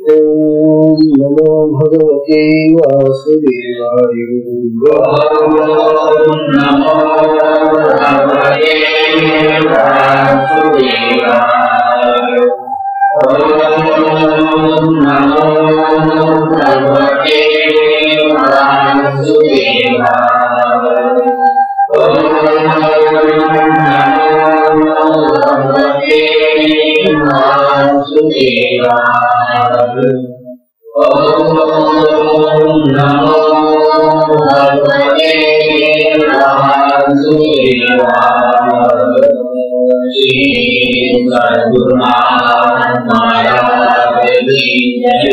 ओम नमो भगवते वासुदेवाय। ओम नमो भगवते वासुदेवाय। ओम नमो भगवते वासुदेवाय। ओम नमो भगवते वासुदेवाय। ओम नमो भगवते वासुदेवाय। श्री सद्गुरुनाथ की जय।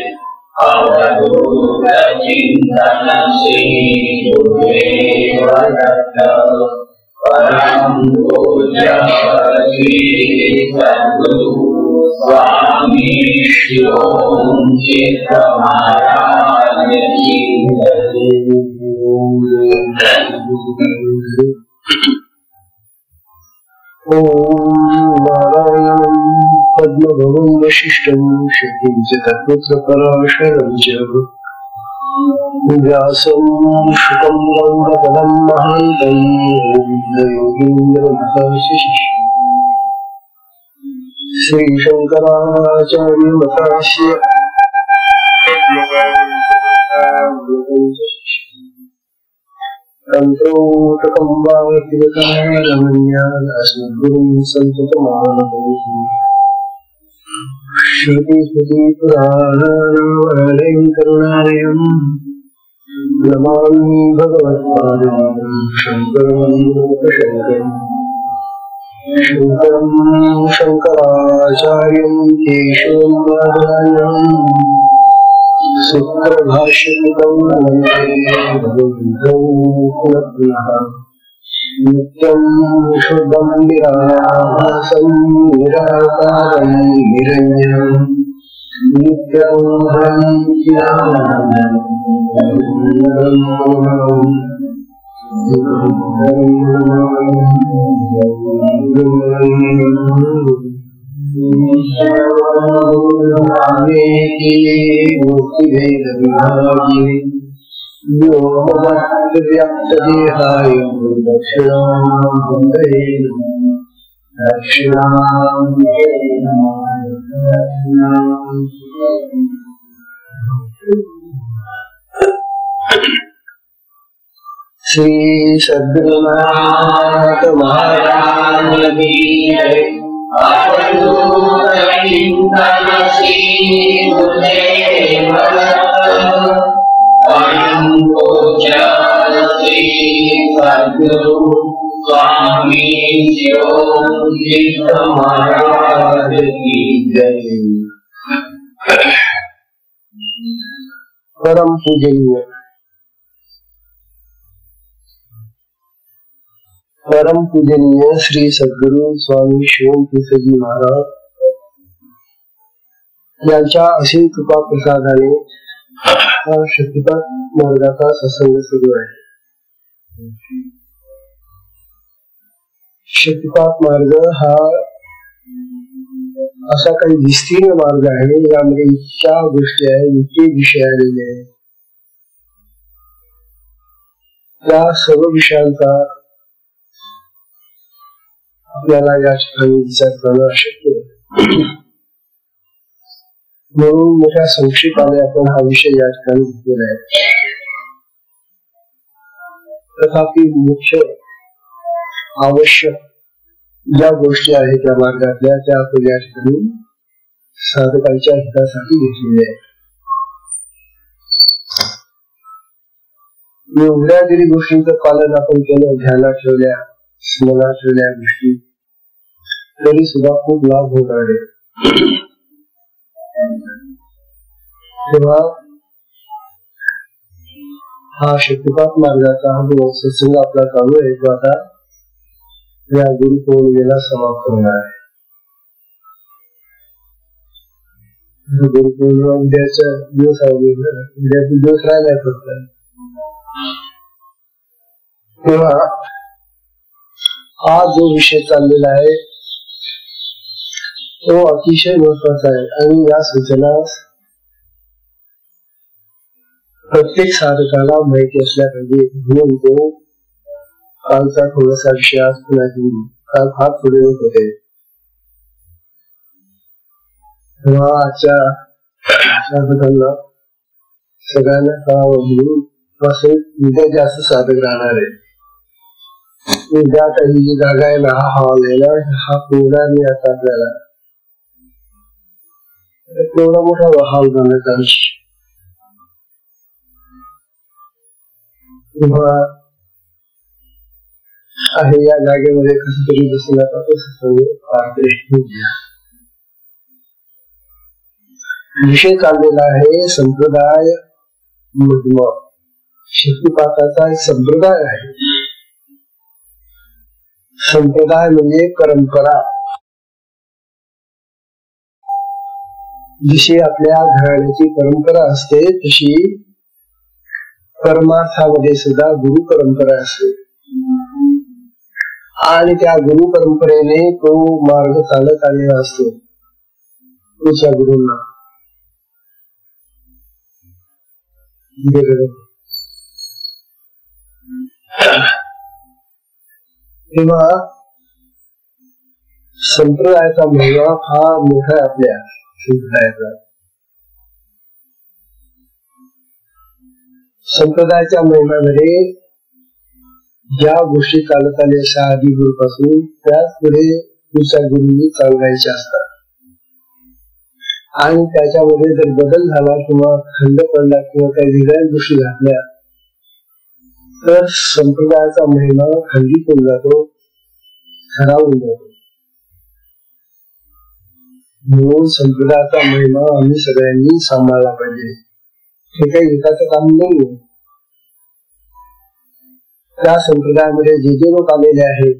अवधूत चिंतन श्री गुरुदेव दत्त। परम पूज्य श्री सद्गुरु स्वामी शिवों चित्त महाराज की जय। ओम नारायणं पद्मभवं वसिष्ठं शक्तिं च तत्त्वपराशरं च व्यासं शुकं गङ्गपदं महान्तं योगीन्द्रमहर्षिः श्रीशङ्कराचार्यमतस्य तन्त्रोटकं वाक्यकारणमन्यान् अस्मद्गुरुं सन्ततमानतोऽस्मि। श्रुतिस्मृतिपुराणानामालयं करुणालयं नमामि भगवत्पादं शङ्करं लोकशङ्करम्। शङ्करं शङ्कराचार्यं केशवं बादरायणं सूत्रभाष्यकृतं वन्दे भगवन्तौ पुनः पुनः। नित्यं शुद्धं निराभासं निराकारं निरञ्जनं नित्यं व्याप्तदेहाय दक्षिणामूर्तये श्री सद्गुरुनाथ महाराज की जय। अवधूत चिंतन श्री गुरुदेव दत्त। परम पूज्य श्री सद्गुरु स्वामी शिवों चित्त महाराज की जय। परम पूजनीय श्री सद्गुरु स्वामी शिवों महाराज यांच्या असीम कृपा प्रसादाने हा शक्तिपात मार्गाचा सत्संग सुरू आहे। शक्तिपात मार्ग हा असा काही विस्तीर्ण मार्ग आहे, यामध्ये इतक्या गोष्टी आहेत, इतके विषय आलेले आहेत, त्या सर्व विषयांचा आपल्याला या ठिकाणी विचार करणं अशक्य आहे। म्हणून मोठ्या संक्षेपाने आपण हा विषय या ठिकाणी घेतलेला आहे। तथापि मुख्य आवश्यक ज्या गोष्टी आहेत त्या मार्गातल्या, त्या आपण या ठिकाणी साधकांच्या हितासाठी घेतलेल्या आहेत। एवढ्या जरी गोष्टींचं पालन आपण केलं, ध्यानात ठेवल्या, स्मरणात ठेवल्या गोष्टी, तरी सुद्धा खूप लाभ होणार आहे। तेव्हा हा शक्तिपात मार्गाचा हा जो सत्संग आपला चालू आहे, तो आता या गुरुपौर्णिमेला समाप्त होणार आहे। गुरुपौर्णिमा उद्याच्या दिवस आहे, उद्याचे दिवस राहिला फक्त। तेव्हा हा जो विषय चाललेला आहे तो अतिशय महत्वाचा आहे आणि या सूचना प्रत्येक साधकाला माहिती असल्या पाहिजे. म्हणून तो कालचा थोडासा विषय आज पुन्हा घेऊन काल फार पुढे होत होते तेव्हा आजच्या साधकांना सगळ्यांना कळावं म्हणून उद्या जास्त साधक राहणार आहे. उद्या काही जी जागा आहे ना हा हॉल आहे ना हा पूर्ण नाही आता आपल्याला एवढा मोठा हॉल बनवायचा किंवा आहे या जागेमध्ये कसं तरी बसण्याचा विषय चाललेला आहे. संप्रदाय शक्तिपाताचा एक संप्रदाय आहे. संप्रदाय म्हणजे परंपरा. जशी आपल्या घराण्याची परंपरा असते तशी परमार्थामध्ये सुद्धा गुरु परंपरा असते आणि त्या गुरु परंपरेने तो मार्ग चालत आलेला असतो तुझ्या गुरूंना. तेव्हा संप्रदायाचा महिमा फार मोठा आहे. आपल्या संप्रदायाचा संप्रदायाच्या महिम्यामध्ये ज्या गोष्टी चालत आल्या अशा आधी गुरुपासून त्याच पुढे दुसऱ्या गुरूंनी चालवायच्या असतात आणि त्याच्यामध्ये जर बदल झाला किंवा खंड पडला किंवा काही वेगळ्या गोष्टी घातल्या तर संप्रदायाचा महिमा खंडित होऊन जातो, खरावून जातो. म्हणून संप्रदायाचा महिमा आम्ही सगळ्यांनी सांभाळला पाहिजे. हे काही एकाचं काम नाहीये. त्या संप्रदायामध्ये जे जे लोक आलेले आहेत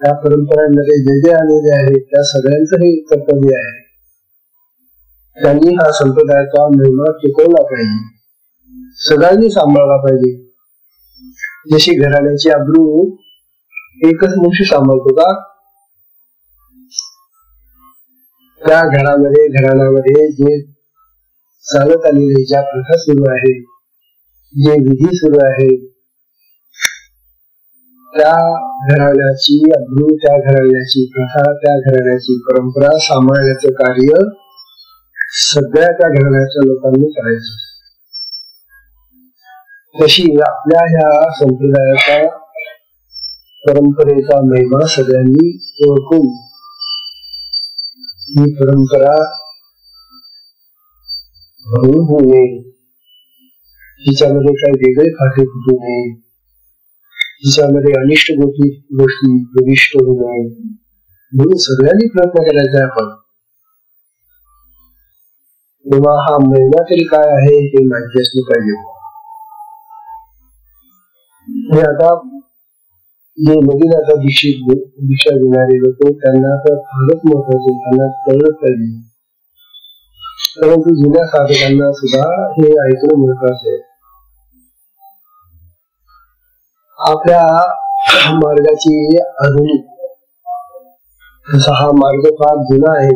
त्या परंपरांमध्ये जे जे आलेले आहेत त्या सगळ्यांचं हे कर्तव्य आहे. त्यांनी हा संप्रदायाचा महिमा टिकवला पाहिजे, सगळ्यांनी सांभाळला पाहिजे. जशी घराण्याची आबरू एकच मनुष्य सांभाळतो का? त्या घराण्यामध्ये जे चालत आलेले ज्या प्रथा सुरू आहे, जे विधी सुरू आहे, त्या घराण्याची आबरू, त्या घराण्याची प्रथा, त्या घराण्याची परंपरा सांभाळण्याचं कार्य सगळ्या त्या घराण्याच्या लोकांनी करायचं. तशी आपल्या ह्या संप्रदायाचा परंपरेचा महिमा सगळ्यांनी ओळखून ही परंपरा भरून होऊ नये, हिच्यामध्ये काही वेगळे फाटे फुटू नये, हिच्यामध्ये अनिष्ट गोष्टी प्रविष्ट होऊ नये म्हणून सगळ्यांनी प्रयत्न करायचा आपण. तेव्हा हा महिमा तरी काय आहे हे माहिती असले पाहिजे. हे आता जे नवीन आता दीक्षा घेणारे लोक त्यांना तर फारच महत्वाचे, त्यांना कळलं पाहिजे. परंतु जुन्या साधकांना सुद्धा हे ऐकणं महत्वाचं आहे. आपल्या मार्गाची आधुनिक तसा हा मार्ग फार जुना आहे,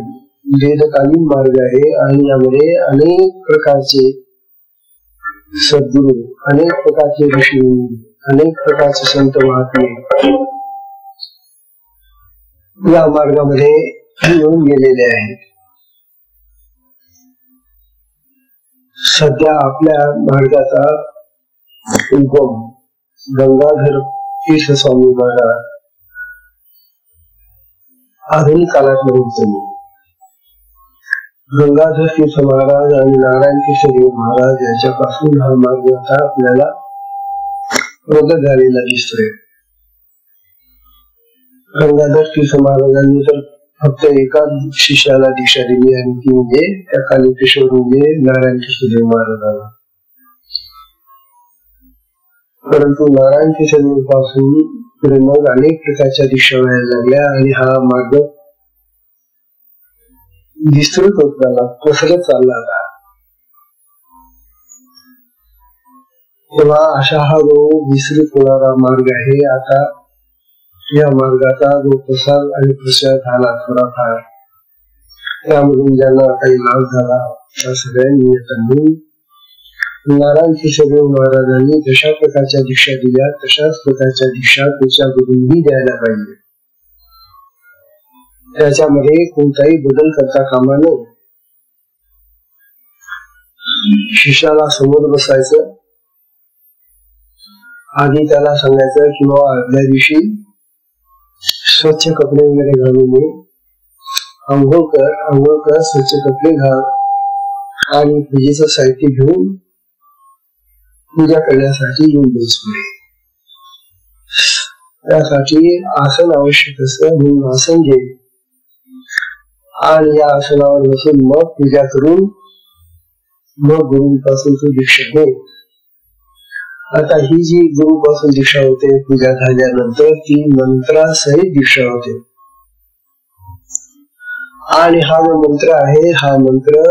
वेदकालीन मार्ग आहे आणि यामध्ये अनेक प्रकारचे सद्गुरू, अनेक प्रकारचे ऋषी, अनेक प्रकारचे संत महात्मे या मार्गामध्ये येऊन गेलेले आहेत. सध्या आपल्या मार्गाचा उगम गंगाधर तीर्थ स्वामी महाराज आधुनिक काळात झाले. गंगाधर तीर्थ महाराज आणि नारायण किशोर महाराज याच्यापासून हा मार्ग आता आपल्याला प्रगत झालेला दिसतोय. गंगाधर तीर्थ महाराजांनी तर फक्त एका शिष्याला दीक्षा दिली आणि ती म्हणजे त्या काली किशोर म्हणजे नारायण किशोर महाराजांना. परंतु नारायण किशोर पासून पुढे मग अनेक प्रकारच्या दीक्षा व्हायला लागल्या आणि हा मार्ग विस्तृत होत झाला, पसरत चालला होता. तेव्हा अशा हा जो विस्तृत होणारा मार्ग आहे, आता या मार्गाचा जो प्रसार आणि प्रसार झाला थोडाफार, त्यामधून ज्यांना काही लाभ झाला त्या सगळ्यांनी नारायण केशवदेव महाराजांनी जशा प्रकारच्या दीक्षा दिल्या तशाच प्रकारच्या दीक्षा तुमच्या गुरूंनी द्यायला पाहिजे. त्याच्यामध्ये कोणताही बदल करता कामा नये. शिष्याला समोर बसायचं, आधी त्याला सांगायचं की बाबा आदल्या दिवशी स्वच्छ कपडे वगैरे घालून ये, आंघोळ कर, स्वच्छ कपडे घाल आणि पूजेचं साहित्य घेऊन पूजा करण्यासाठी येऊन बस पुढे. त्यासाठी आसन आवश्यक असतं म्हणून आसन घे आणि या आसनावर बसून मग पूजा करून मग गुरुपासून तू दीक्षा घे. आता ही जी गुरुपासून दीक्षा होते पूजा झाल्यानंतर ती मंत्रासहित दीक्षा होते. आणि हा जो मंत्र आहे हा मंत्र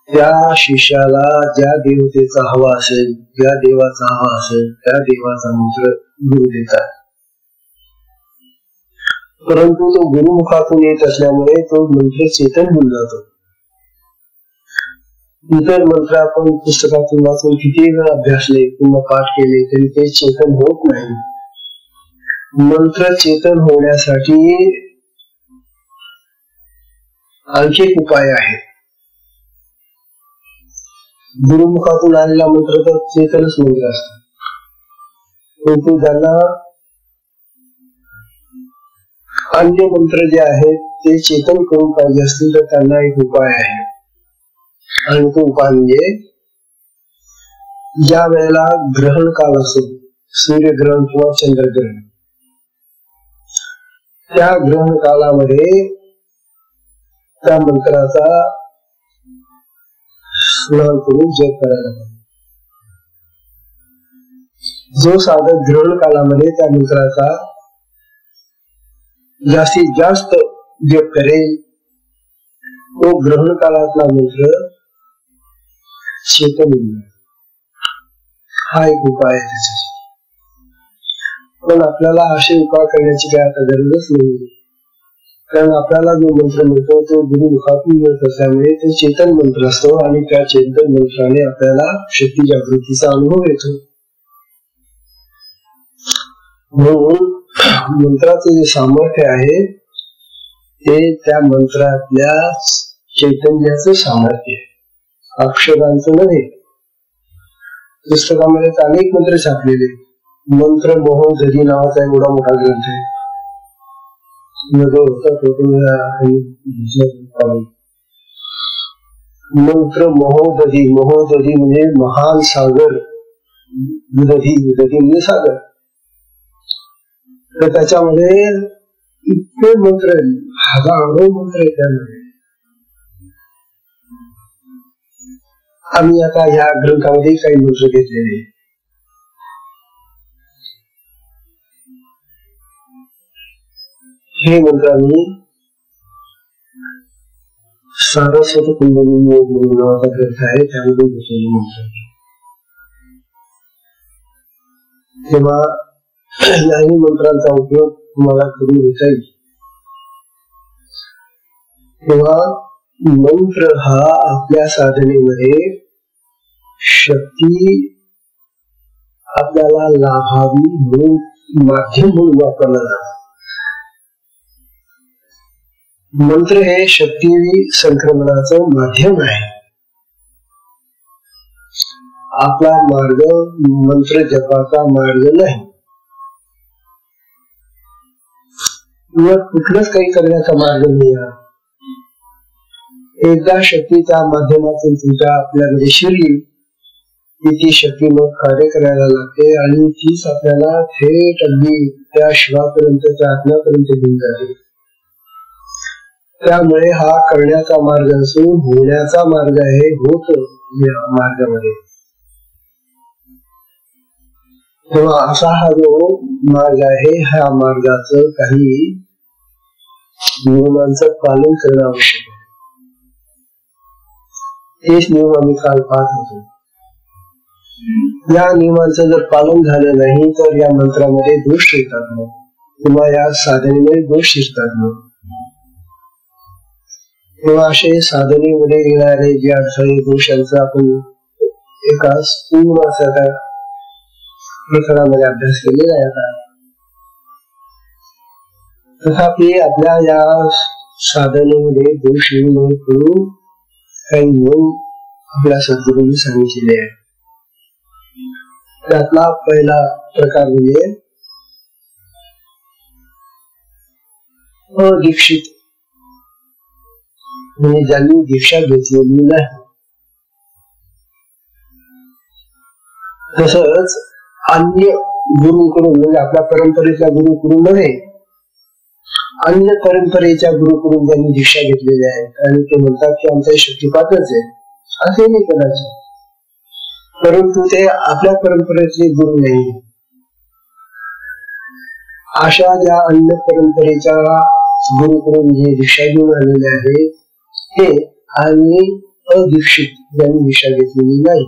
त्या शिष्याला ज्या देवतेचा हवा असेल, ज्या देवाचा हवा असेल त्या देवाचा मंत्र गुरु देतात. परंतु तो गुरुमुखातून येत असल्यामुळे तो मंत्र चेतन होऊन जातो. इतर मंत्र आपण पुस्तकातून वाचून किती वेळ अभ्यासले किंवा पाठ केले तरी ते चेतन होत नाही. मंत्र चेतन होण्यासाठी आणखी एक उपाय आहे. गुरुमुखातून आलेला मंत्र तर चेतनच मंत्र असतो, परंतु ज्यांना अन्य मंत्र जे आहेत ते चेतन करून पाहिजे असतील तर त्यांना एक उपाय आहे. आणि तो उपाय म्हणजे ज्या वेळेला ग्रहण काल असतो, सूर्यग्रहण किंवा चंद्रग्रहण, त्या ग्रहण कालामध्ये त्या मंत्राचा स्मरण करून जप करायला पाहिजे. जो साधक ग्रहण कालामध्ये त्या मंत्राचा जास्तीत जास्त जप करेल तो ग्रहण काळातला मंत्र चेतन होईल. हा एक उपाय आहे त्याच्यासाठी. पण आपल्याला असे उपाय करण्याची काय आता गरजच नाही, कारण आपल्याला जो मंत्र मिळतो तो गुरुमुखातून मिळत असल्यामुळे तो चेतन मंत्र असतो आणि त्या चेतन मंत्राने आपल्याला शक्ती जागृतीचा अनुभव येतो. म्हणून मंत्राचे जे सामर्थ्य आहे ते त्या मंत्रातल्या चैतन्याचं सामर्थ्य आहे, अक्षरांचं नव्हे. पुस्तकामध्ये अनेक मंत्र छापलेले. मंत्र मोहोदधी नावाचा एवढा मोठा ग्रंथ आहे. मंत्र मोहोदधी, मोहोदधी म्हणजे महान सागर, दधी म्हणजे सागर. तर त्याच्यामध्ये इतके मंत्र, हजारो मंत्र आहेत त्यामध्ये. आम्ही आता ह्या ग्रंथामध्ये काही मंत्र घेतलेले. हे मंत्र आम्ही सारस्वत कुंडलिनी नावाचा ग्रंथ आहे त्यामध्ये घेतलेले मंत्र. तेव्हा याही मंत्रांचा उपयोग तुम्हाला करून घेता येईल. तेव्हा मंत्र हा आपल्या साधनेमध्ये शक्ती आपल्याला लाभावी म्हणून माध्यम म्हणून वापरला जातो. मंत्र हे शक्ती संक्रमणाचं माध्यम आहे. आपला मार्ग मंत्र जपाचा मार्ग नाही. कुठलंच काही करण्याचा मार्ग नाही. एकदा शक्ती त्या माध्यमातून तुमच्या आपल्यामध्ये शिरली की ती शक्ती मग कार्य करायला लागते आणि तीच आपल्याला थेट अगदी त्या शिवापर्यंत, त्या आत्म्यापर्यंत घेऊन जाते. त्यामुळे हा करण्याचा मार्ग असून होण्याचा मार्ग आहे. होत या मार्गामध्ये. तेव्हा असा हा जो मार्ग आहे ह्या मार्गाचं काही नियमांचं पालन करणं आवश्यक आहे. हेच नियम आम्ही काल पाहत होतो. या नियमांचं जर पालन झालं नाही तर या मंत्रामध्ये दोष शिरतात मग, किंवा या साधनेमध्ये दोष शिरतात मग. तेव्हा असे साधनेमध्ये येणारे जे अडथळे दोषांचं आपण एका पूर्ण असा प्रकरणामध्ये अभ्यास केलेला आहे आता. तथापि आपल्या या साधनेमध्ये दोष येऊ करून काही नियम आपल्या सद्गुरूंनी सांगितलेले आहे. त्यातला पहिला प्रकार म्हणजे अदीक्षित, म्हणजे ज्यांनी दीक्षा घेतलेली नाही. तसंच अन्य गुरुकडून, म्हणजे आपल्या परंपरेच्या गुरुकडून नव्हे, अन्य परंपरेच्या गुरुकडून ज्यांनी दीक्षा घेतलेल्या आहेत आणि ते म्हणतात की आमचा शक्तिपातच आहे, असे नाही कदाचित, परंतु ते आपल्या परंपरेचे गुरु नाही. अशा ज्या अन्य परंपरेच्या गुरुकडून जे दीक्षा घेऊन आलेले आहे ते आणि अदीक्षित ज्यांनी दीक्षा घेतलेली नाही,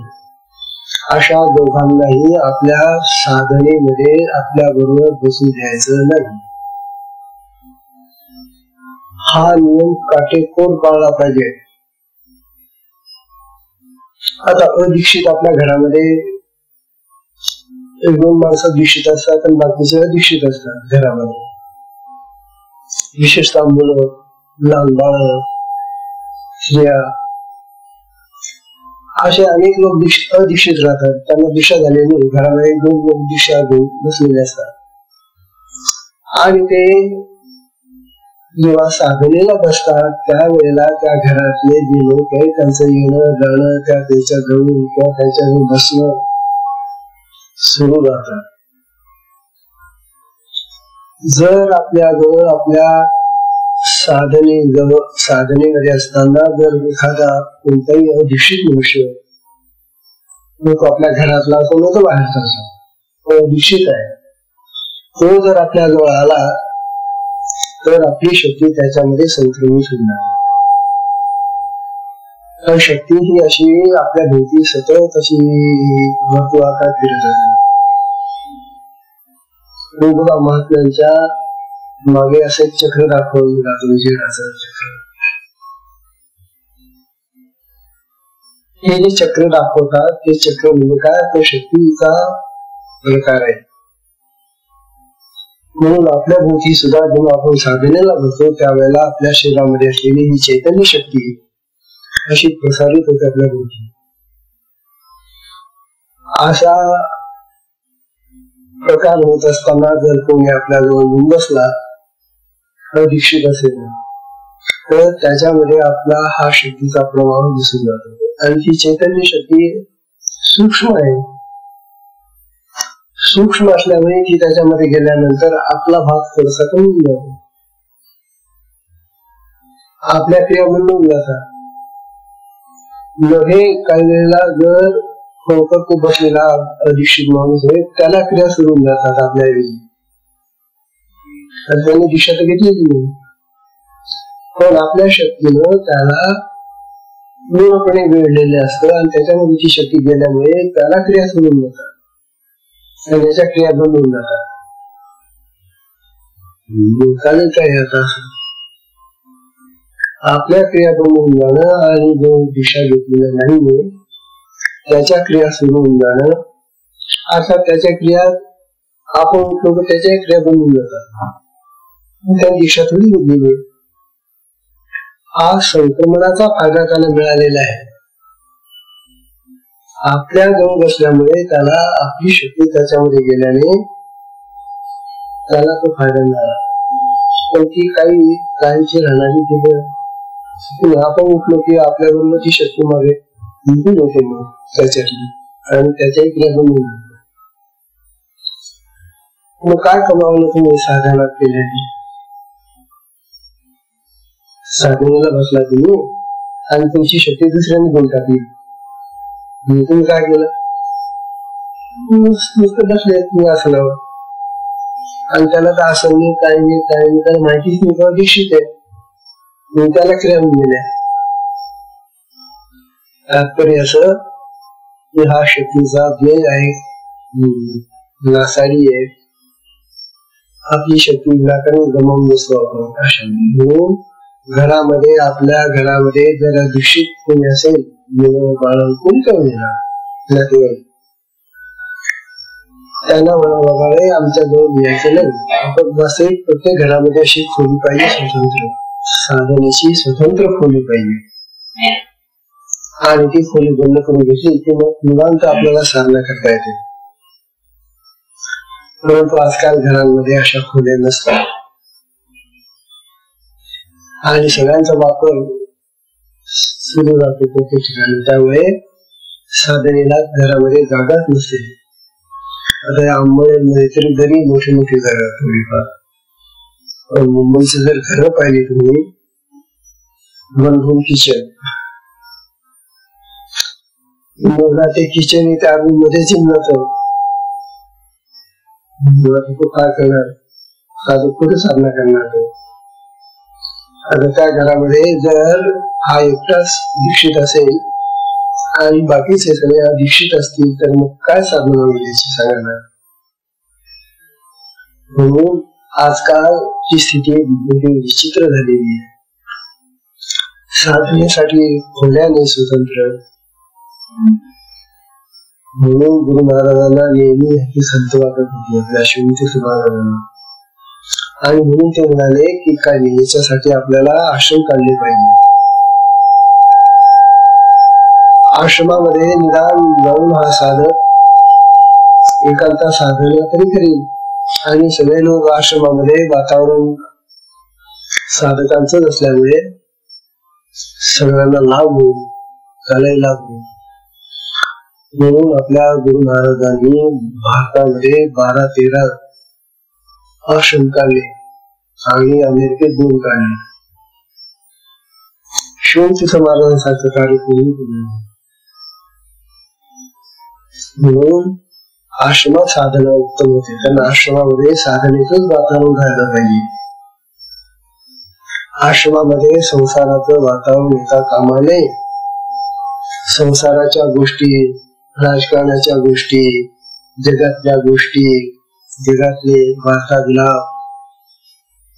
अशा दोघांनाही आपल्या साधनेमध्ये आपल्या बरोबर बसू द्यायचं नाही. हा नियम काटेकोर पाळला पाहिजे. आता अदीक्षित आपल्या घरामध्ये एक दोन माणसं दीक्षित असतात आणि बाकीचे अदीक्षित असतात घरामध्ये. विशेषतः मुलं, लहान बाळ, स्त्रिया, असे अनेक लोक अदीक्षित राहतात. त्यांना दीक्षा झालेली घरामध्ये एक दोन लोक दीक्षा घेऊन बसलेले असतात आणि ते जेव्हा साधनेला बसतात त्यावेळेला त्या घरातले जे लोक आहेत त्यांचं येणं जाणं, त्यांच्या जवळ किंवा त्यांच्या जवळ बसणं सुरू राहतात. जर आपल्या जवळ आपल्या साधनेमध्ये असताना जर एखादा कोणताही अदीक्षित मनुष्य, तो आपल्या घरातला असो न तो बाहेरचा असो, तो अदीक्षित आहे, तो जर आपल्या जवळ आला तर आपली शक्ती त्याच्यामध्ये संक्रमित होणार. शक्ती ही अशी आपल्या भोवती सतत अशी वर्तुळाकार फिरत असते. महात्म्यांच्या मागे असे चक्र दाखवले जातो, चक्र. हे जे चक्र दाखवतात ते चक्र म्हणजे काय, तो शक्तीचा प्रकार आहे. म्हणून आपल्या भोवती सुद्धा जेव्हा आपण साधनेला बसतो त्यावेळेला आपल्या शरीरामध्ये असलेली ही चैतन्य शक्ती अशी प्रसारित होते आपल्या भोवती. असा प्रकार होत असताना जर कोणी आपल्या जवळ येऊन बसला, अदीक्षित असेल, तर त्याच्यामध्ये आपला हा शक्तीचा प्रभाव दिसून जातो. आणि ती चैतन्य शक्ती सूक्ष्म आहे. सूक्ष्म असल्यामुळे ती त्याच्यामध्ये गेल्यानंतर आपला भाग थोडासा कमी जातो, आपल्या क्रिया बंद होऊन जातात. हे काही वेळेला जर खरोखर तो बसलेला अदीक्षित माणूस आहे त्याला क्रिया सुरू होऊन जातात आपल्या वेळी, त्याने दिशा तर घेतलीच नाही, पण आपल्या शक्तीनं त्याला पूर्णपणे वेळलेले असतं आणि त्याच्यामध्ये ती शक्ती गेल्यामुळे त्याला क्रिया सुरू होऊन जातात, त्याच्या क्रिया बंद होऊन जातात. चालेल काय आता आपल्या क्रिया बंद होऊन जाणं आणि जो दिशा घेतलेला नाहीये त्याच्या क्रिया सुरू होऊन जाणं, अशा त्याच्या क्रिया आपण उठलो त्याच्या क्रिया बंद होऊन जातात, त्या दिशा थोडी बदलली. हा संक्रमणाचा फायदा त्याला मिळालेला आहे. आपल्या जवळ बसल्यामुळे त्याला आपली शक्ती त्याच्यामध्ये गेल्याने त्याला तो फायदा मिळाला. पण ती काही कायमची राहणारी तिथे आपण उठलो की आपल्या बरोबर ती शक्ती मागे निघून होते मग त्याच्यातली आणि त्याच्याही क्रिया बंद होऊन जाते. मग काय कमावलं तुम्ही साधना केल्याने? साधनेला बसला तुम्ही आणि तुमची शक्ती दुसऱ्याने घेऊन टाकली. तुम्ही काय केलं? नुसतं बसले तुम्ही आसनावर आणि त्याला तर आसन नाही काही नाही त्याला माहितीच नाही का दीक्षित आहे, त्याला क्रिया दिल्या. तात्पर्य असं की हा शक्तीचा व्यय आहे, नासाडी आहे. आपली शक्ती विनाकारण गमावून बसतो आपण अशा. म्हणून घरामध्ये आपल्या घरामध्ये जर दीक्षित कोणी असेल, बाळ कोणी करून देणार नातेवाईक त्यांना म्हणावं रे आमच्या जवळ यायचं नाही, आपण वास्तविक प्रत्येक घरामध्ये अशी खोली पाहिजे, स्वतंत्र साधनेची स्वतंत्र खोली पाहिजे आणि ती खोली बंद करून घेतली की मग निवांत आपल्याला साधना करता येते. परंतु आजकाल घरांमध्ये अशा खोल्या नसतात आणि सगळ्यांचा वापर सुरू राहतो प्रत्येक ठिकाणी, त्यामुळे साधनेला घरामध्ये जागाच नसते. आता या अंबोळ्यांमध्ये तरी जरी मोठी मोठी जागा थोडीफार, पण मुंबईचं जर घर पाहिली तुम्ही, वन रूम किचन, ते किचन त्या रूम मध्ये जिमनात तो काय करणार, साधू कुठे साधना करणार तो. आता त्या घरामध्ये जर हा एकटाच दीक्षित असेल आणि बाकीचे सगळे दीक्षित असतील तर मग काय साधना होईल याची सांगा. म्हणून आजकालची स्थिती विचित्र झालेली आहे. साधनेसाठी खोल्याने स्वतंत्र, म्हणून गुरु महाराजांना नेहमी ह्याची संत वाटत होती अश्विनी महाराजांना, आणि म्हणून ते म्हणाले की काय नाही, याच्यासाठी आपल्याला आश्रम काढले पाहिजे. आश्रमामध्ये निदान जाऊन हा साधक एकांता साधना तरी करेल, आणि सगळे लोक आश्रमामध्ये वातावरण साधकांच असल्यामुळे सगळ्यांना लाभ होईल, त्यालाही लाभ होईल. म्हणून आपल्या गुरु महाराजांनी भारतामध्ये 12-13 आश्रम काढले आणि अमेरिकेत 2 काढले. शिवतीर्थ महाराजांसारखं कार्य कोणी केलं. म्हणून आश्रमात साधना उत्तम होते, कारण आश्रमामध्ये साधनेचंच वातावरण राहायला पाहिजे. आश्रमामध्ये संसाराचं वातावरण येता कामा नये. संसाराच्या गोष्टी, राजकारणाच्या गोष्टी, जगातल्या गोष्टी, जगातले वार्तालाप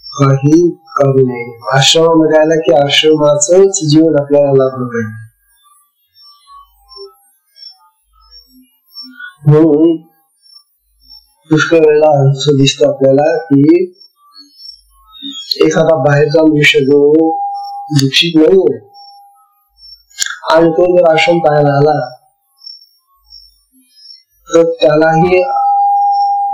काही करू नये. आश्रमामध्ये आला की आश्रमाचंच जीवन आपल्याला लाभलं पाहिजे. म्हणून पुष्कळ वेळेला असं दिसतं आपल्याला की एखादा बाहेरचा मनुष्य जो दीक्षित नाहीये आणि तो जर आश्रम पाहायला आला तर त्यालाही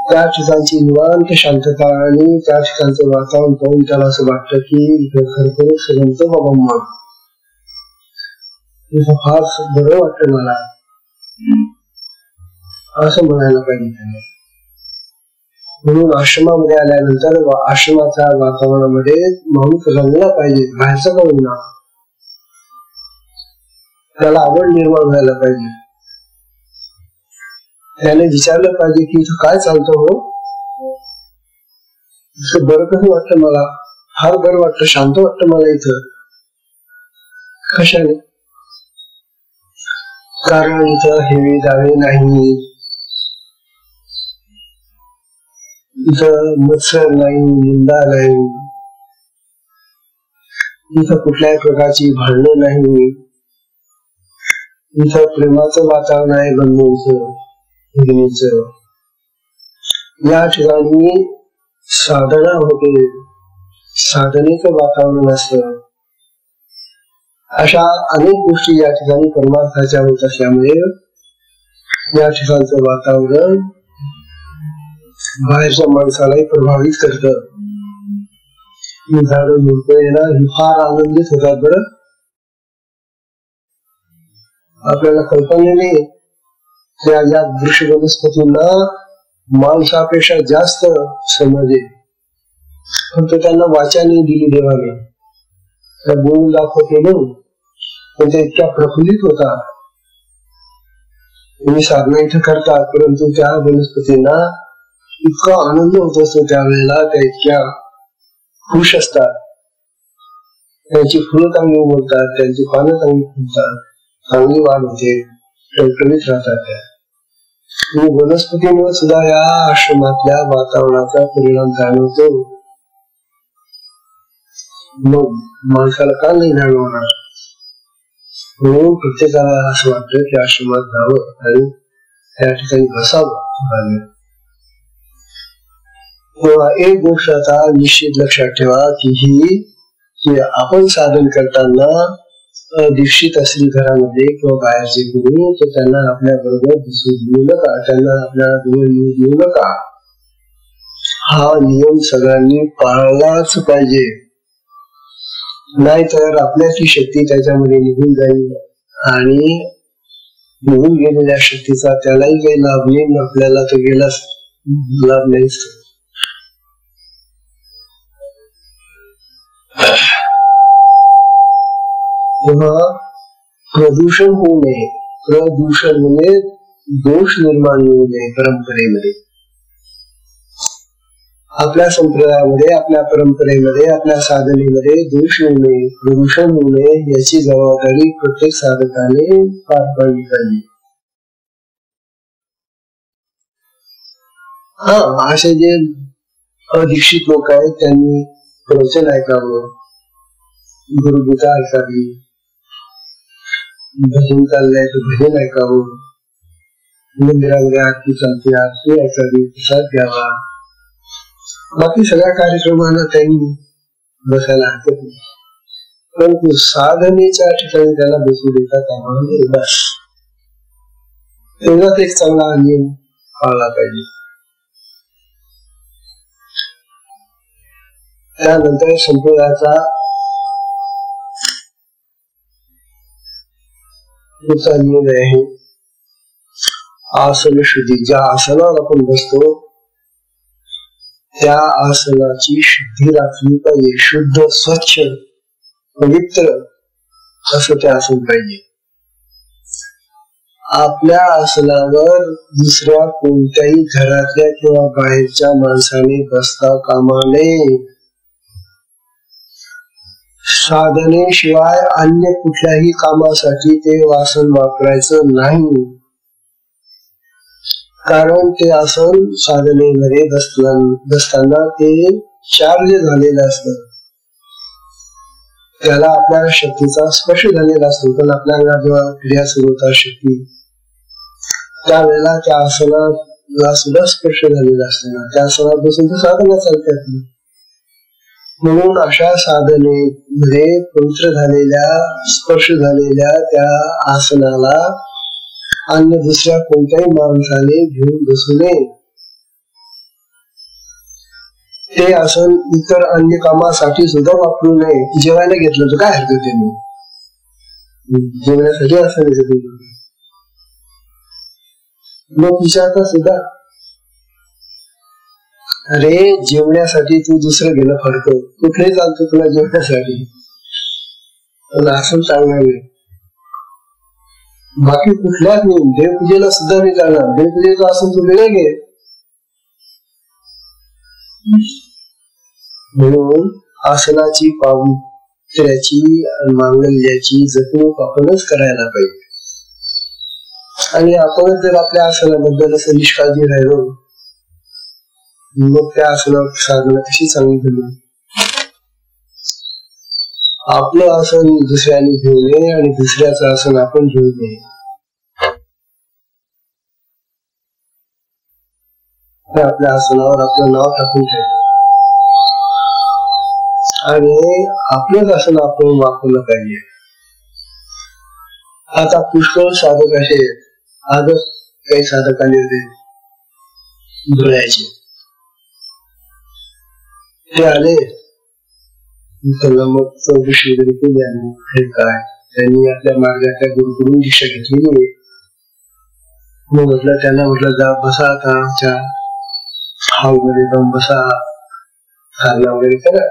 त्या ठिकाणची निवांत शांतता आणि त्या ठिकाणचं वातावरण पाहून त्याला असं वाटतं की खरोखर श्रीमंत बाबा मग फार बरं वाटतं मला, असं म्हणायला पाहिजे त्याने. म्हणून आश्रमामध्ये आल्यानंतर आश्रमाच्या वातावरणामध्ये माणूस रंगला पाहिजे, बाहेरचा का होईना, त्याला आवड निर्माण व्हायला पाहिजे. त्याने विचारलं पाहिजे की इथं काय चालतं, हो इथं बरं कसं वाटतं मला, फार बरं वाटतं, शांत वाटतं मला इथं. कशाने? कारण इथं हेवे दावे नाही, इथं मत्सर नाही, निंदा नाही, इथं कुठल्याही प्रकारची भांडणं नाही, इथं प्रेमाचं वातावरण आहे, बंधूंचं भगिनीचं. या ठिकाणी साधना होते, साधनेचं वातावरण असतं. अशा अनेक गोष्टी या ठिकाणी परमार्थाच्या होत असल्यामुळे या ठिकाणचं वातावरण बाहेरच्या माणसालाही प्रभावित करत. ही झाडं झुडपं ना ही फार आनंदित होतात बरं. आपल्याला कल्पना नाही त्या या वृक्ष वनस्पतींना माणसापेक्षा जास्त समज आहे, फक्त त्यांना वाचा नाही दिली देवाने. त्या बोलून दाखवते म्हणून पण ते इतक्या प्रफुल्लित होतात. तुम्ही साधना इथं करतात, परंतु त्या वनस्पतींना इतका आनंद होत असतो त्यावेळेला, त्या इतक्या खुश असतात. त्यांची फुलं चांगली उमलतात, त्यांची पानं चांगली फुलतात, चांगली वाढ होते, टवटवीत राहतात. त्या वनस्पतीमुळे सुद्धा या आश्रमातल्या वातावरणाचा परिणाम जाणवतो. मग माणसाला का नाही जाणवणार? म्हणून प्रत्येकाला असं वाटतं की आश्रमात जावं आणि त्या ठिकाणी बसावं. तेव्हा एक गोष्ट आता निश्चित लक्षात ठेवा की आपण साधन करताना दीक्षित असली घरामध्ये किंवा बाहेरचे कोणी तर त्यांना आपल्या बरोबर दिसू देऊ नका, त्यांना आपल्या जवळ येऊ देऊ नका. हा नियम सगळ्यांनी पाळलाच पाहिजे, नाहीतर आपल्याची शक्ती त्याच्यामध्ये निघून जाईल आणि निघून गेलेल्या शक्तीचा त्यालाही काही लाभ नाही, आपल्याला तर गेलाच लाभ नाहीच. तेव्हा प्रदूषण होऊ नये. प्रदूषण म्हणजे दोष निर्माण होऊ नये परंपरेमध्ये. आपल्या संप्रदायामध्ये, आपल्या परंपरेमध्ये, आपल्या साधनेमध्ये दोष होऊ नये, प्रदूषण होऊ नये याची जबाबदारी प्रत्येक साधकाने पार पाडली पाहिजे. असे जे अदीक्षित लोक आहेत त्यांनी प्रवचन ऐकावं, गुरुगीता ऐकावी, भजन चाललंय तर भजन ऐकावं, मंदिरामध्ये आरती चालते आरती ऐकावी, प्रसाद घ्यावा. बाकी सगळ्या कार्यक्रमांना त्यांनी बसायला हरकत नाही, परंतु साधनेच्या ठिकाणी त्याला बसू देतात आम्हाला बस. तेवढाच एक चांगला नियम पाळला पाहिजे. त्यानंतर संप्रदायाचा पुढचा नियम आहे आसन शुद्धी. ज्या आसनावर आपण बसतो त्या आसनाची शुद्धी राखली पाहिजे. शुद्ध, स्वच्छ, पवित्र असं ते आसन पाहिजे. आपल्या आसनावर दुसऱ्या कोणत्याही घरातल्या किंवा बाहेरच्या माणसाने बसता कामा नये. साधनेशिवाय अन्य कुठल्याही कामासाठी ते आसन वापरायचं नाही, कारण ते आसन साधनेमध्ये बसताना ते चार्ज झालेलं असतं, त्याला आपल्या शक्तीचा स्पर्श झालेला असतो. पण आपल्या अंगात जेव्हा क्रिया सुरू होतात शक्ती, त्यावेळेला त्या आसनाला सुद्धा स्पर्श झालेला असताना त्या आसनात बसून ते साधना चालतात. म्हणून अशा साधनेमध्ये पवित्र झालेल्या, स्पर्श झालेल्या त्या आसनाला अन्य दुसऱ्या कोणत्याही माणसाने घेऊन बसू नये. ते आसन इतर अन्य कामासाठी सुद्धा वापरू नये. जेवायला घेतलं तर काय हरकत आहे, जेवण्यासाठी आसन घेतलं. लोक विचारतात सुद्धा, अरे जेवण्यासाठी तू दुसरं घेणं फडकं, कुठेही चालतं तुला जेवण्यासाठी, आसन चांगलं नाही. बाकी कुठल्याच नाही, देवपूजेला सुद्धा नाही चालणार. देवपूजेचं आसन तू वेगळं घे. म्हणून आसनाची, पावित्र्याची, मांगल्याची जपणूक आपणच करायला पाहिजे. आणि आपणच जर आपल्या आसनाबद्दल असं निष्काळजी राहिलो मग त्या आसनावर साधना कशी चांगली झाली. आपलं आसन दुसऱ्याने घेऊ नये आणि दुसऱ्याचं आसन आपण घेऊ नये. आपल्या आसनावर आपलं नाव टाकून ठेवायचं आणि आपलंच आसन आपण वापरलं पाहिजे. आता पुष्कळ साधक असे आजच काही साधक आले होते धुळ्याचे. ते आले त्यांना मग चौकशी वगैरे केली आणि काय त्यांनी आपल्या मार्गाच्या गुरुकडून दीक्षा घेतलेली. मग म्हटलं त्यांना, म्हटलं जा बसा, आता आमच्या हॉलमध्ये जाऊन बसा, साधना वगैरे करा.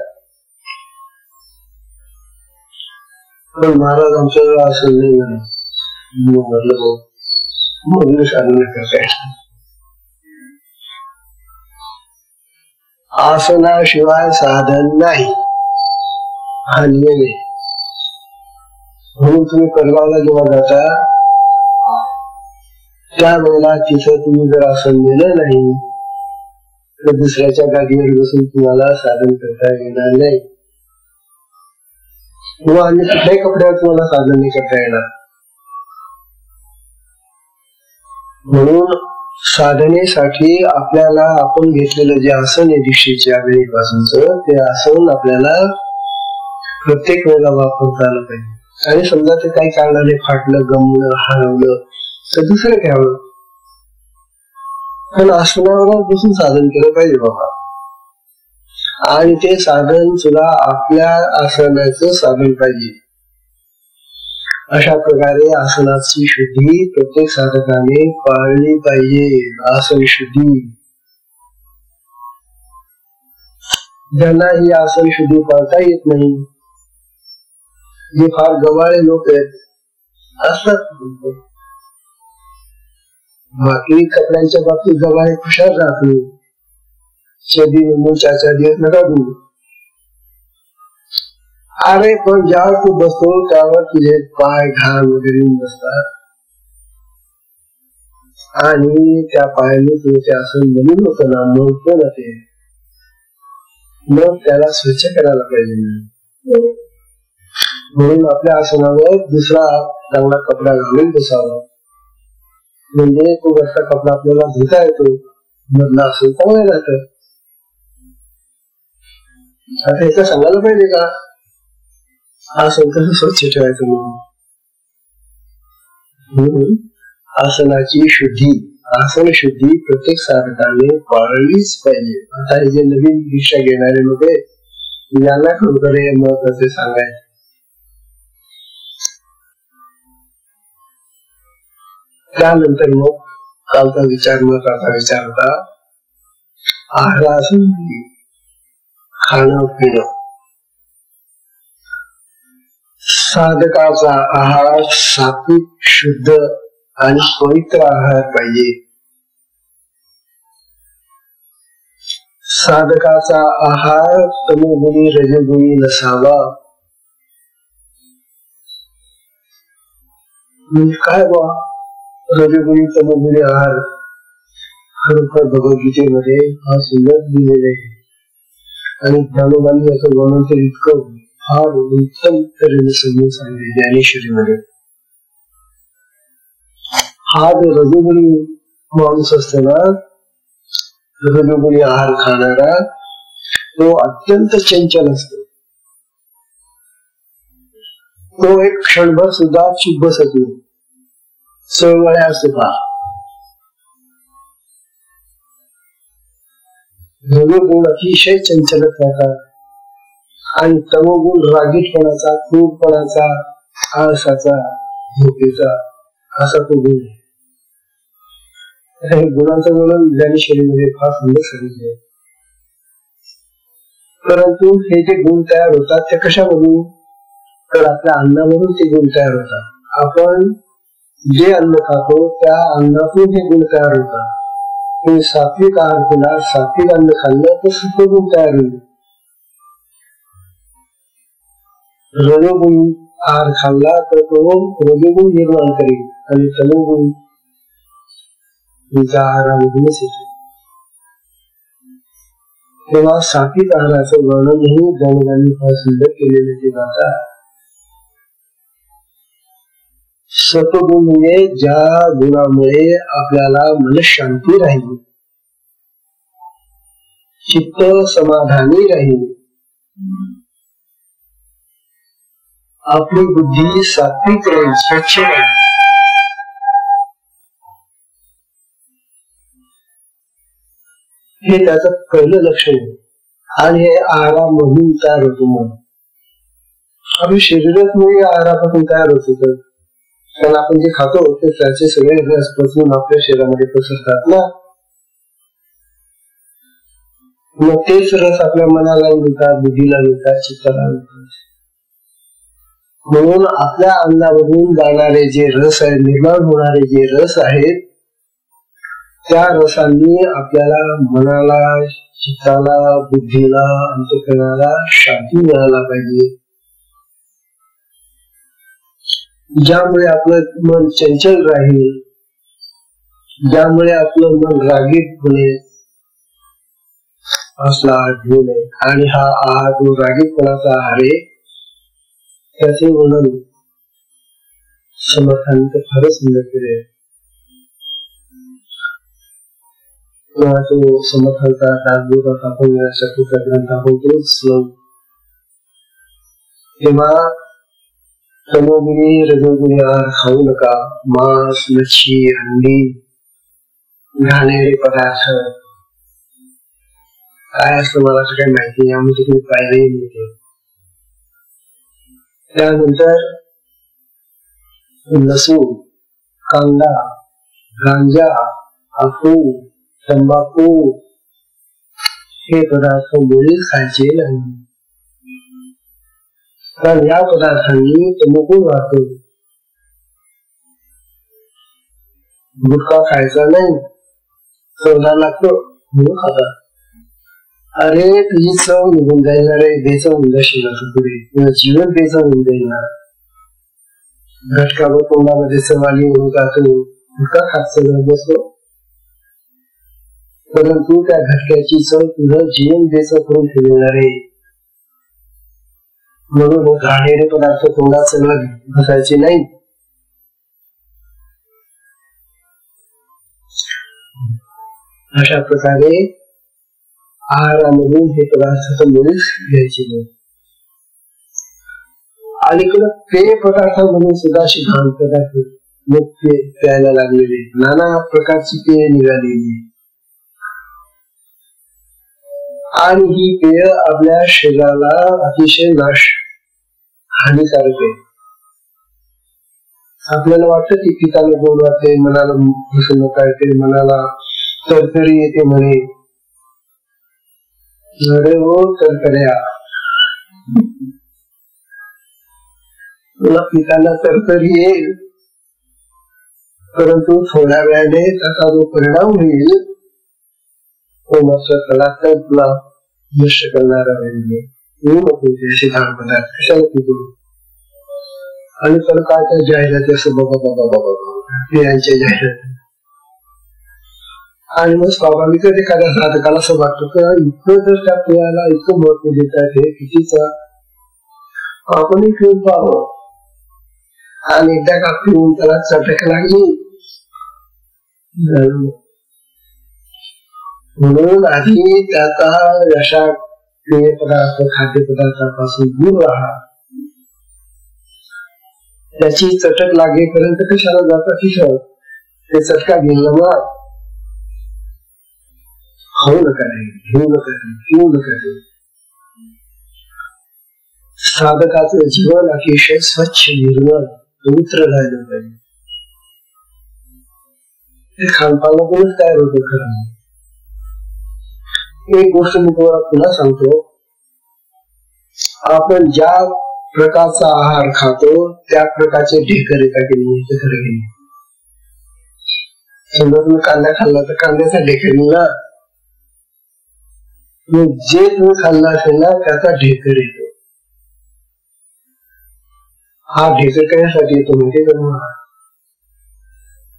पण महाराज आमच्याजवळ असं नाही म्हणून मग म्हटलं मग साधना करताय. आसनाशिवाय साधन नाही हा नियम आहे. म्हणून तुम्ही परगावला जेव्हा जाता त्यावेळेला तिथं तुम्ही जर आसन दिलं नाही तर दुसऱ्याच्या गाडीवर बसून तुम्हाला साधन करता येणार नाही. किंवा अन्य कुठल्याही कपड्यावर तुम्हाला साधन नाही करता येणार. म्हणून साधनेसाठी आपल्याला आपण घेतलेलं जे आसन आहे दीक्षेच्या वेळेपासूनच, ते आसन आपल्याला प्रत्येक वेळेला वापरता आलं पाहिजे. आणि समजा ते काही कारणाने फाटलं, गमलं, हरवलं तर दुसरं घ्यावं. पण आसनावर बसून साधन केलं पाहिजे बाबा. आणि ते साधन सुद्धा आपल्या आसनाचं साधन पाहिजे. अशा प्रकारे आसनाची शुद्धी प्रत्येक साधकाने पाळली पाहिजे. आसन शुद्धी. ज्यांना ही आसन शुद्धी पाळता येत नाही, जे फार गवाळे लोक आहेत असतात, बाकी कपड्यांच्या बाबतीत गवाळे खुशाल राहतो. शेती म्हणून 4-4 दिवस नका देऊ. अरे पण ज्यावर तू बसतो त्यावर तुझे पाय घाण वगैरे येऊन बसतात आणि त्या पायाने तुझे असं म्हणून होतं ना, म्हणतो ना ते, मग त्याला स्वच्छ करायला पाहिजे. म्हणून आपल्या आसनावर दुसरा चांगला कपडा घालून बसावा, म्हणजे तो वरचा कपडा आपल्याला धुता येतो, मधला असेल चांगला राहतं. आता याचा सांगायला पाहिजे का आसन कसं स्वच्छ ठेवायचं म्हणून. आसनाची शुद्धी, आसन शुद्धी प्रत्येक साधकाने पाळलीच पाहिजे. आता हे जे नवीन दीक्षा घेणारे लोक आहेत यांना खरोखर हे महत्वाचे सांगायचे. त्यानंतर मग कालचा विचार महत्वाचा विचार होता आहारासन, खाणं पिणं. साधकाचा आहार सात्विक, शुद्ध आणि पवित्र आहार पाहिजे. साधकाचा आहार तमोगुणी रजोगुणी नसावा. म्हणजे काय बा रजोगुणी तमोगुणी आहार? खरोखर भगवद्गीतेमध्ये हा सुंदर दिलेले आहे आणि ज्ञानोबांनी याचं वर्णन तर इतकं फार उत्तम तऱ्हेने समजून सांगितले ज्ञानेश्वरीमध्ये. हा जो रजोगुणी माणूस असतो ना, रजोगुणी आहार खाणारा, तो अत्यंत चंचल असतो. तो एक क्षणभर सुद्धा चूप बसत नाही, चळवळ्या असतो का. रजोगुण अतिशय चंचलत राहतात आणि तमोगुण रागीटपणाचा, क्रूरपणाचा, आळसाचा, झोपेचा असा तो गुण आहे. गुणांचं वर्णन ज्ञानेश्वरीमध्ये फार सुंदर सांगितले. परंतु हे जे गुण तयार होतात ते कशामधून? तर आपल्या अन्नामधून ते गुण तयार होतात. आपण जे अन्न खातो त्या अन्नातून हे गुण तयार होतात. तुम्ही सात्विक आहार केला, सात्विक अन्न खाल्लं तर सत्वगुण तयार होईल. रजोगुण आहार खाल्ला तर तो रजोगुण निर्माण करेल आणि तमोगुण तुमच्या आहारामधूनच येतो. तेव्हा सात्विक आहाराचं वर्णनही ज्ञानोबांनी फार सुंदर केलेले ते जातात. सत्वगुण म्हणजे ज्या गुणामुळे आपल्याला मनशांती राहील, चित्त समाधानी राहील, आपली बुद्धी सात्विक राहील, स्वच्छ राहील. हे त्याचं पहिलं लक्षण आहे. आणि हे आहारामधून तयार होतो. मग आपलं शरीरच मुळे आहारापासून तयार होत. कारण आपण जे खातो ते त्याचे सगळे रस पासून आपल्या शरीरामध्ये पसरतात ना, मग तेच रस आपल्या मनाला मिळतात, बुद्धीला मिळतात, चित्ताला मिळतात. म्हणून आपल्या अन्नामधून जाणारे जे रस आहेत, निर्माण होणारे जे रस आहेत, त्या रसांनी आपल्याला मनाला, चित्ताला, बुद्धीला, अंतःकरणाला शांती मिळायला पाहिजे. ज्यामुळे आपलं मन चंचल राहील, ज्यामुळे आपलं मन रागीट होणे असला आहार घेऊ नये. आणि हा आहार जो रागीटपणाचा आहार आहे त्याचे वर्णन समर्थांनी तर फारच सुंदर केले. तो समर्थांचा दासबोधात आपण शक्तीचा ग्रंथ आपण तोच तेव्हा तमोगुणी रजोगुणी आहार खाऊ नका. मांस, मच्छी, अंडी, घाणेरडे पदार्थ काय असतं मला तर काही माहिती नाही, आम्ही तुम्ही पाहिलंही नाही. त्यानंतर लसूण, कांदा, गांजा, अफू, तंबाखू हे पदार्थ मुळीच खायचे नाही, कारण या पदार्थांनी तमोगुण वाढतो. गुटखा खायचा नाही, चवला लागतो म्हणून खातात. अरे तुझी चव निघून जाईल ना रे, बेचव होऊन जाशील पुढे, तुझं जीवन बेचव होऊन जाईल ना. घटकावर तोंडामध्ये चव आली म्हणून का तू गुटखा खात सगळं बसतो, परंतु त्या घटक्याची चव तुझं जीवन बेचव करून ठेवणार आहे. म्हणून घाणेरडे पदार्थ तोंडात सगळं घासायचे नाही. अशा प्रकारे आहारामधून हे पदार्थ तर मुळीच घ्यायचे नाही. अलीकडे पेय पदार्थांमधून सुद्धा अशी घाण पदार्थ लोक प्यायला लागलेले, नाना प्रकारची पेय निघालेली, आणि ही पेय आपल्या शरीराला अतिशय हानिकारक आहे. आपल्याला वाटतं की पिकाला गोड वाटते, मनाला प्रसन्नता येते, मनाला तरतरी येते म्हणे. जरे हो तरतऱ्या, तुला पिकाला तरतरी येईल, परंतु थोड्या वेळाने त्याचा जो परिणाम होईल तो मात्र कलाकार तुला नष्ट करणारा राहील. असे घाण पदार्थ कशाला पितो. आणि तर काय त्या जाहिराती असं बाबा यांच्या जाहिराती, आणि मग स्वाभाविकच एखाद्या साधकाला असं वाटतं की इतकं जर त्या पेयाला इतकं महत्व देतात हे कितीचा, आपणही पिऊन पाहावं. आणि एकदा का पिऊन त्याला चटक लागली, म्हणून आधी त्याचा अशा पेय पदार्थ खाद्यपदार्थापासून दूर राहा. त्याची चटक लागेपर्यंत कशाला जाता किशोर, ते चटका घेऊन मग खाऊ नका, घेऊ नका, पिऊ नका. साधकाचं जीवन अतिशय स्वच्छ, निर्मळ, पवित्र राहिलं पाहिजे. ते खानपानातूनच तयार होतं. खरं एक गोष्ट मी तुम्हाला पुन्हा सांगतो, आपण ज्या प्रकारचा आहार खातो त्या प्रकारचे ढेकर येतात की नाही ते खरं की नाही. समजा तुम्ही कांदा खाल्ला तर कांद्याचा ढेकर येईल, जे तुम्ही खाल्ला असेल ना त्याचा ढेकर येतो. हा ढेकर कशासाठी येतो म्हणजे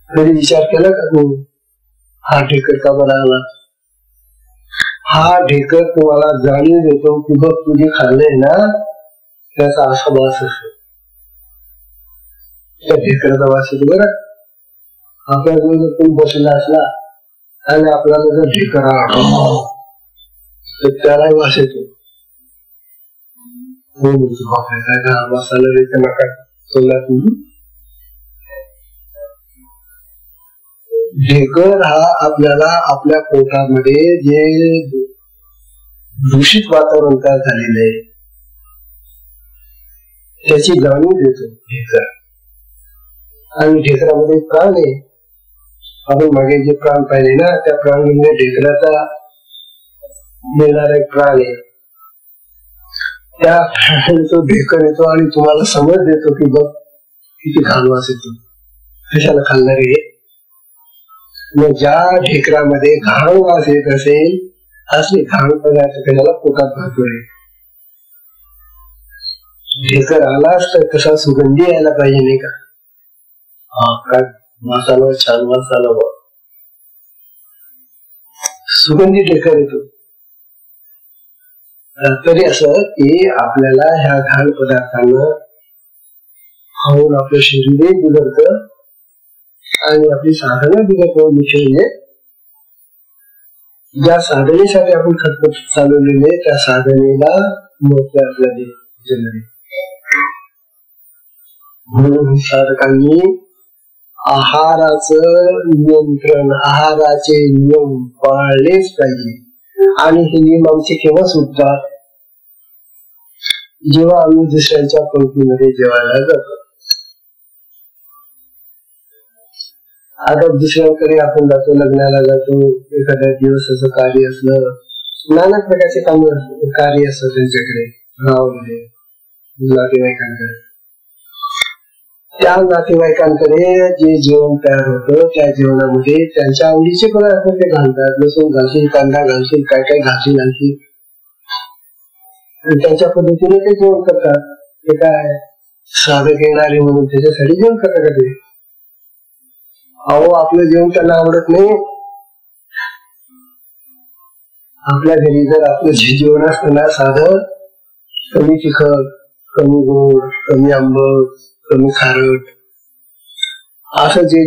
कधी विचार केला का तुम्ही, हा ढेकर का बरा आला. हा ढेकर तुम्हाला जाणीव देतो की बघ तुझे खाल्लंय ना त्याचा असा वास असतो. त्या ढेकराचा वास येतो बरं. आपल्या जर कोणी बसला असला आणि आपल्याला जर ढेकर तर त्यालाही वास येतो. मसाला द्यायचा नका तोंडात. ढेकर हा आपल्याला आपल्या पोटामध्ये जे दूषित वातावरण तयार झालेलं आहे त्याची जाणीव देतो ढेकर. आणि ढेकरामध्ये प्राण आहे. आपण मागे जे प्राण पाहिले ना त्या प्राणीमध्ये ढेकराचा मिळणारा एक प्राण आहे. त्या तो ढेकर येतो आणि तुम्हाला समज देतो की बघ किती घाण वास येतो, कशाला खाल्णार आहे. मग ज्या ढेकरामध्ये घाण वास येत असेल असले घाण पदार्थ कशाला पोटात भरतोय. ढेकर आलाच तर कसा सुगंधी यायला पाहिजे नाही का. काय मसाला छान मसाला सुगंधी ढेकर येतो. तरी असं की आपल्याला ह्या घाण पदार्थांना खाऊन आपलं शरीरही बिघडत आणि आपली साधना बिघडत. मुख्य म्हणजे ज्या साधनेसाठी आपण खटपट चालवलेले त्या साधनेला मोठ्या आपल्याला म्हणून साधकांनी आहाराचं नियंत्रण, आहाराचे नियम पाळलेच पाहिजे. आणि हे नियम आमचे केव्हा सुटतात? जेव्हा आम्ही दुसऱ्यांच्या पंक्तीमध्ये जेवायला जातो. आता दुसऱ्यांकडे आपण जातो, लग्नाला जातो, एखाद्या दिवसाचं कार्य असलं, नाना प्रकारचे कार्य असतं त्यांच्याकडे, गावामध्ये नातेवाईकांकडे. त्या नातेवाईकांकडे जे जेवण तयार होतं त्या जेवणामध्ये त्यांच्या आवडीचे पदार्थ ते घालतात. लसूण घालतील, कांदा घालतील, काय काय घालतील आणखी, त्यांच्या पद्धतीने ते जेवण करतात. ते काय साधक येणारे म्हणून त्याच्यासाठी जेवण करतात का ते? अहो, आपलं जेवण त्यांना आवडत नाही. आपल्या घरी जर आपलं जे जेवण असतं ना साधं, कमी तिखट, कमी गोड, कमी आंबट, कमी खारट, असं जे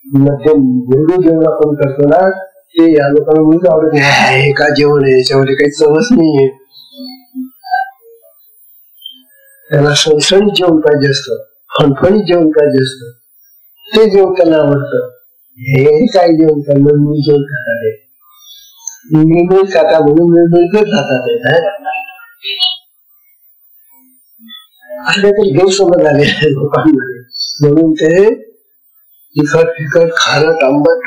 मध्यम मृदू जेवण आपण करतो ना, ते या लोकांना मुलीच आवडत नाही. हे का जेवण आहे, याच्यामध्ये काही चवच नाहीये. त्यांना सणसणीत जेवण पाहिजे असतं, फणफणीत जेवण पाहिजे असतं. ते जेवण त्यांना आवडतं. हे काय जेवण करणार, मी जेवण खातात, निर्मळ खाता म्हणून निर्मळ खातात. असल्या तरी गैरसमज आले लोकांमध्ये. म्हणून ते तिखट फिकट खारट आंबट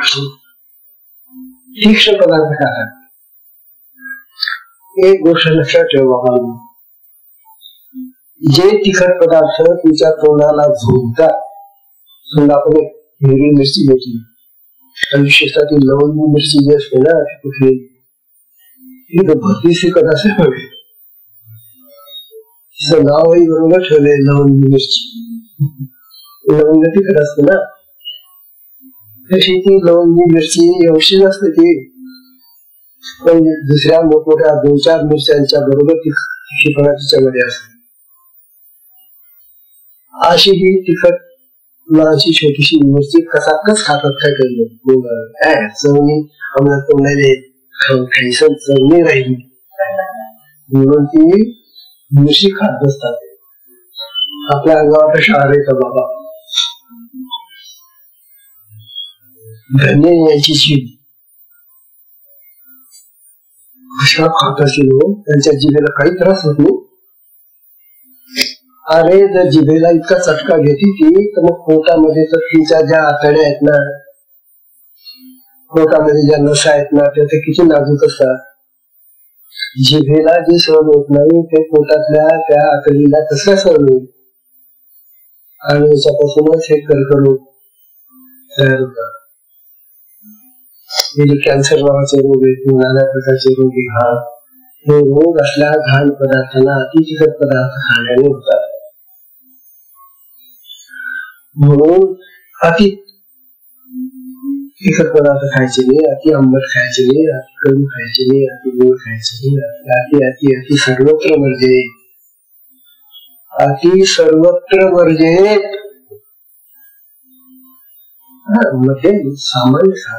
तीक्ष्ण पदार्थ खातात. एक गोष्ट लक्षात ठेवा बाबा, जे तिखट पदार्थ तुमच्या तोंडाला झोपतात, समजा आपण एक हिरवी मिरची घेतली आणि विशेषतः ती लवंगी मिरची जी असते ना, कुठली भरतीच तिखट असे हवे. तिचं नावही बरोबर ठेवलंय, लवंगी मिरची. लवंग तिखट असते ना, तशी ती लवंगी मिरची एवढीच असते ती, पण दुसऱ्या मोठमोठ्या 2-4 मिरच्यांच्या बरोबर तिखटपणा तिच्यामध्ये असते. अशी ही तिखट लहानशी छोटीशी मिरची कसाकस खातात काय काही चवणी आम्हाला तोंडाले खायचं चवणी राहिली म्हणून ती मिरची खात बसतात. आपल्या अंगावर शार आहे का बाबा, धन्य याची जीभ कशा खात असेल, त्यांच्या जिभेला काही त्रास होत नाही. अरे जर जिभेला इतका चटका घेते ती, तर मग पोटामध्ये तर तिच्या ज्या आतड्या आहेत ना, पोटामध्ये ज्या नसा आहेत ना, त्या किती नाजूक असतात. जिभेला जे सहन होत नाही ते पोटातल्या त्या आतडीला कसं सहन होईल. आणि याच्यापासूनच हे कर्करोग तयार होतात. हे जे कॅन्सर नावाचे रोग आहेत, नाना प्रकारचे रोग आहेत, हे रोग असल्या घाण पदार्थांना, अति तिखट पदार्थ खाण्याने होतात. म्हणून अति तिखट पदार्थ खायचे नाही, अति आंबट खायचे नाही, अति कडू खायचे नाही, अति गोड खायचे नाही. अति अति अति सर्वत्र वर्जे, अति सर्वत्र वर्जे. मध्ये सामान्य खा.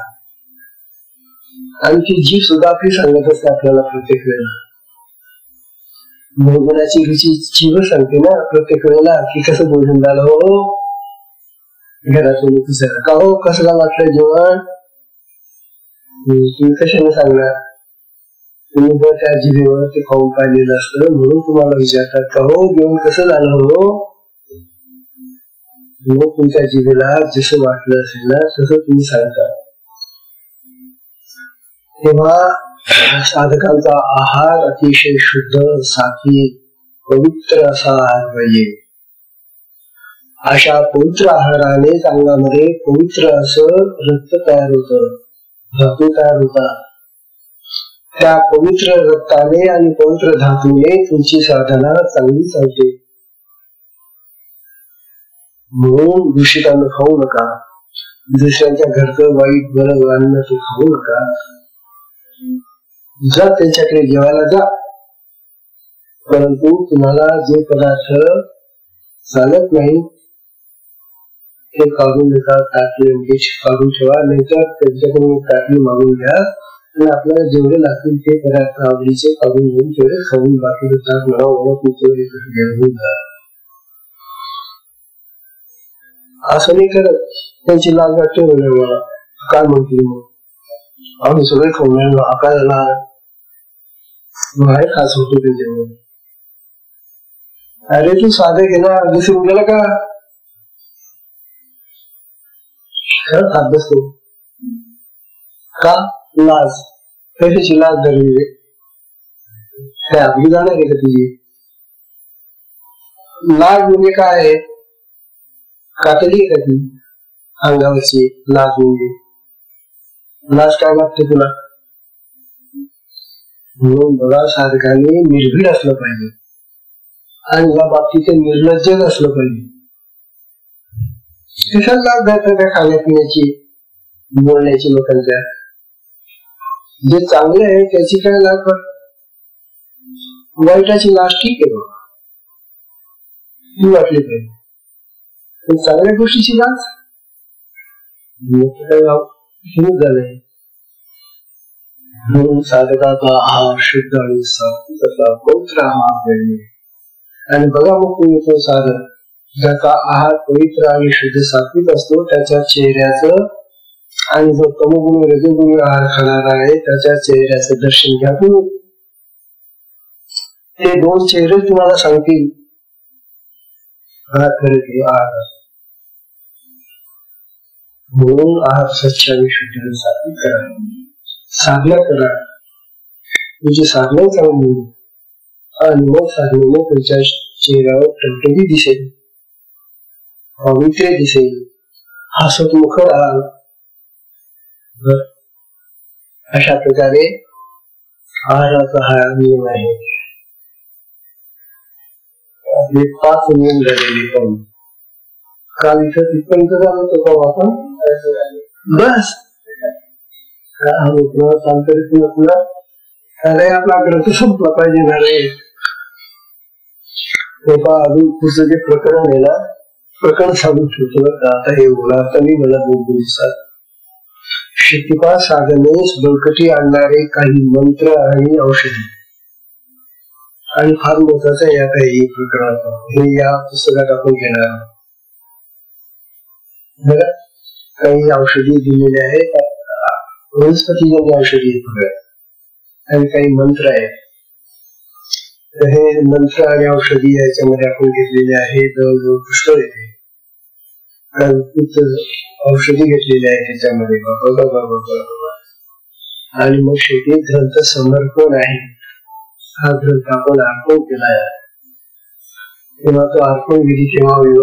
आणि ती जीभ सुद्धा आपली सांगत असते आपल्याला प्रत्येक वेळेला. भोजनाची रुची जीभ सांगते ना प्रत्येक वेळेला की कसं भोजन झालं हो, घरातून का हो कसला वाटलं जेवण. तुम्ही कशाने सांगणार, तुम्ही जर त्या जिभेवर ते खाऊन पाहिलेलं असतं म्हणून तुम्हाला विचारतात का हो जेवण कसं झालं हो. मग तुमच्या जिभेला जसं वाटलं असेल ना तसं तुम्ही सांगता. तेव्हा साधकांचा आहार अतिशय शुद्ध, सात्विक, पवित्र असा आहार पाहिजे. अशा पवित्र आहाराने अंगामध्ये पवित्र असं रक्त तयार होतं, धातू तयार होतात. त्या पवित्र रक्ताने आणि पवित्र धातूने तुमची साधना चांगली चालते. म्हणून दूषित अन्न खाऊ नका, दुसऱ्यांच्या घरचं वाईट बरं अन्न ते खाऊ नका. जा त्यांच्याकडे जेवायला जा, परंतु तुम्हाला जे पदार्थ चालत नाही ते काढून देतात, टाकले काढून ठेवा, नाहीतर त्यांच्याकडून टाकली मागून घ्या आणि आपल्याला जेवढे लागतील ते पदार्थ आवडीचे काढून घेऊन तेवढे खाऊन बाकी ताक मला घेऊन जा. असं नाही करत, त्यांची लाज वाटते मला काय म्हणतील मग आम्ही सगळे खाऊन आकार येणार नाही खास होतो ते जेवण. अरे तू साधे घे ना, विसरून गेला का? खरंच अभ्यास करू का? लाज कशाची लाज धरली काय आपली जाणार आहे का तुझी? लाज म्हणजे काय आहे? कातडी आहे का ती अंगावरची लाज? म्हणजे लाज काय वाटते तुला? म्हणून बघा साधकाने निर्भीड असलं पाहिजे आणि या बाबतीत निर्लज्ज असलं पाहिजे. कशाला लाज द्यायचं त्या खाण्यापिण्याची बोलण्याची लोकांच्या? जे चांगले आहे त्याची काय लाज वाटत? वाईटाची लाज ठीक आहे बाबा, ती वाटली पाहिजे, पण चांगल्या गोष्टीची लाज काय झालंय. म्हणून साधकाचा आहार शुद्ध आणि सात्विक पवित्र आहार घडणे. आणि बघा मग तुम्ही तो साधक ज्याचा आहार पवित्र आणि शुद्ध सात्विक असतो त्याच्या चेहऱ्याचं, आणि जो तमोगुणी रजोगुणी आहार खाणारा आहे त्याच्या चेहऱ्याचं दर्शन घ्या तुम्ही. ते दोन चेहरे तुम्हाला सांगतील आहार. म्हणून आहार स्वच्छ आणि शुद्ध सात्विक करा, साधना करा, तुझी साधना चांगली आणि मग साधनेने तुमच्या चेहऱ्यावर टवटवी दिसेल, पवित्र दिसेल, हसतमुख राहाल. अशा प्रकारे आहाराचा हा नियम आहे. आपले 5 नियम झालेले पण काल इथं तिथपर्यंत झालं होतं का आपण? बस अरे आपला ग्रंथ संपला पाहिजे ना रे. अजून पुढचं जे प्रकरण आहे ना, प्रकरण सांगून ठेवतो का आता हे होणार तर मी मला 2 दिवसात. शक्तिपात साधनेस बळकटी आणणारे काही मंत्र आणि औषधी. आणि फार महत्वाचं आहे आता हे प्रकरण, हे या पुस्तकात आपण घेणार आहोत. काही औषधी दिलेले आहेत, वनस्पती औषधी आणि काही मंत्र आहेत. तर हे मंत्र आणि औषधी याच्यामध्ये आपण घेतलेले आहेत पुष्कळ येते, औषधी घेतलेले आहे त्याच्यामध्ये. आणि मग शेवटी ग्रंथ समर्पण आहे. हा ग्रंथ आपण अर्पण केला आहे, तेव्हा तो अर्पण विधी केव्हा होईल?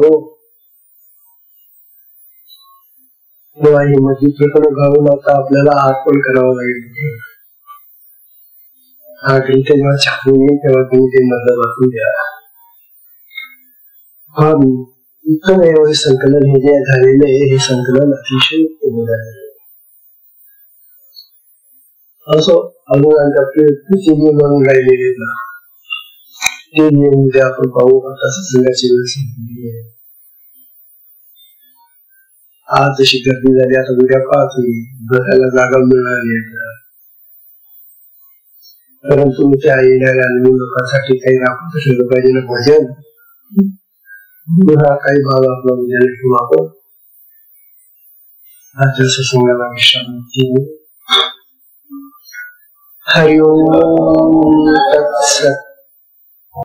तेव्हा ही मध्ये प्रकरण घालून आता आपल्याला अर्पण करावं लागेल. हा ग्रंथ जेव्हा छापून येईल तेव्हा तुम्ही ते मधलं वाचून द्या. हा उत्तम आहे संकलन हे जे झालेलं आहे, हे संकलन अतिशय उत्तम झालेलं आहे. असो अजून आपले नियम म्हणून राहिलेले ना, ते नियम उद्या आपण पाहू. आता सत्संगाची वेळ संपलेली आहे. आज जशी गर्दी झाली, आता उद्या पाहतो बसायला जागा मिळणारी आहे. परंतु त्या येणाऱ्या अनमोल लोकांसाठी काही राखून ठेवलं पाहिजे ना भजन. हा काही भाग आपला उद्याला ठेवू आपण. आजच्या सत्संगाला विश्रांती. हरि ओम तत्सत.